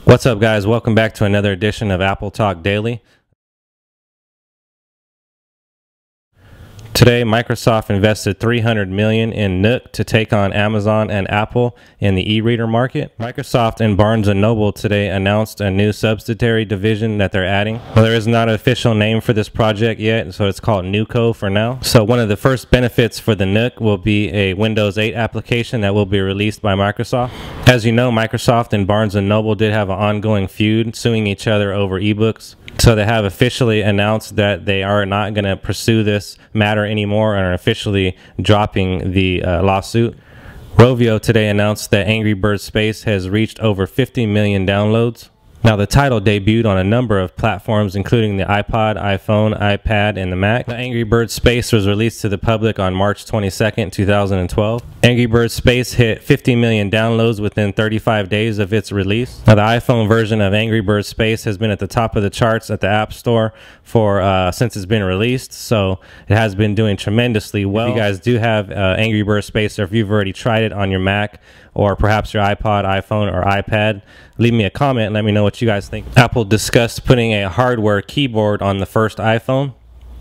What's up, guys? Welcome back to another edition of Apple Talk Daily. Today, Microsoft invested $300 million in Nook to take on Amazon and Apple in the e-reader market. Microsoft and Barnes & Noble today announced a new subsidiary division that they're adding. Well, there is not an official name for this project yet, so it's called Nook for now. So one of the first benefits for the Nook will be a Windows 8 application that will be released by Microsoft. As you know, Microsoft and Barnes & Noble did have an ongoing feud, suing each other over ebooks. So they have officially announced that they are not going to pursue this matter anymore and are officially dropping the lawsuit. Rovio today announced that Angry Birds Space has reached over 50 million downloads. Now, the title debuted on a number of platforms, including the iPod, iPhone, iPad, and the Mac. The Angry Birds Space was released to the public on March 22nd, 2012. Angry Birds Space hit 50 million downloads within 35 days of its release. Now, the iPhone version of Angry Birds Space has been at the top of the charts at the App Store for since it's been released, so it has been doing tremendously well. If you guys do have Angry Birds Space, or if you've already tried it on your Mac, or perhaps your iPod, iPhone, or iPad, leave me a comment and let me know what you guys think. Apple discussed putting a hardware keyboard on the first iPhone.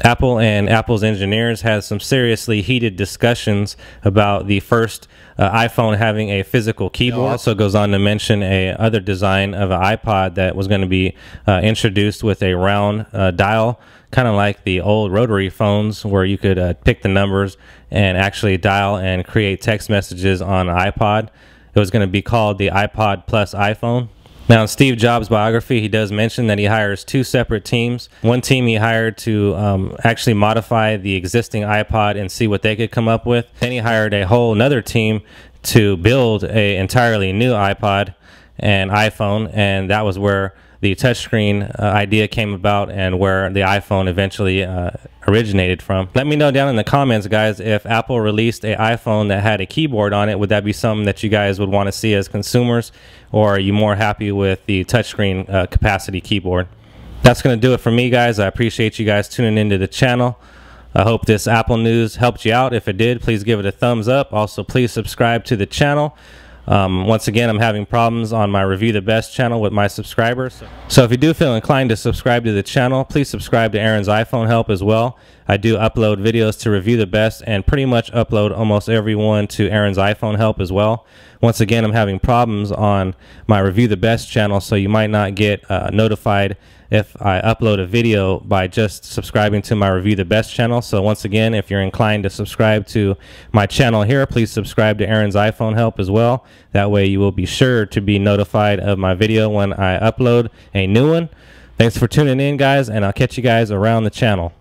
Apple and Apple's engineers had some seriously heated discussions about the first iPhone having a physical keyboard. It also goes on to mention a other design of an iPod that was going to be introduced with a round dial, kind of like the old rotary phones where you could pick the numbers and actually dial and create text messages on an iPod. It was going to be called the iPod Plus iPhone. Now, in Steve Jobs' biography, he does mention that he hires two separate teams. One team he hired to actually modify the existing iPod and see what they could come up with. Then he hired a whole another team to build an entirely new iPod and iPhone, and that was where the touchscreen idea came about and where the iPhone eventually originated from. Let me know down in the comments, guys, if Apple released an iPhone that had a keyboard on it, would that be something that you guys would want to see as consumers, or are you more happy with the touchscreen capacity keyboard? That's going to do it for me, guys. I appreciate you guys tuning into the channel. I hope this Apple news helped you out. If it did, please give it a thumbs up. Also, please subscribe to the channel. Once again, I'm having problems on my Review the Best channel with my subscribers. So if you do feel inclined to subscribe to the channel, please subscribe to Aaron's iPhone Help as well. I do upload videos to Review the Best and pretty much upload almost every one to Aaron's iPhone Help as well. Once again, I'm having problems on my Review the Best channel, so you might not get notified if I upload a video by just subscribing to my Review the Best channel. So once again, if you're inclined to subscribe to my channel here, please subscribe to Aaron's iPhone Help as well. That way you will be sure to be notified of my video when I upload a new one. Thanks for tuning in, guys, and I'll catch you guys around the channel.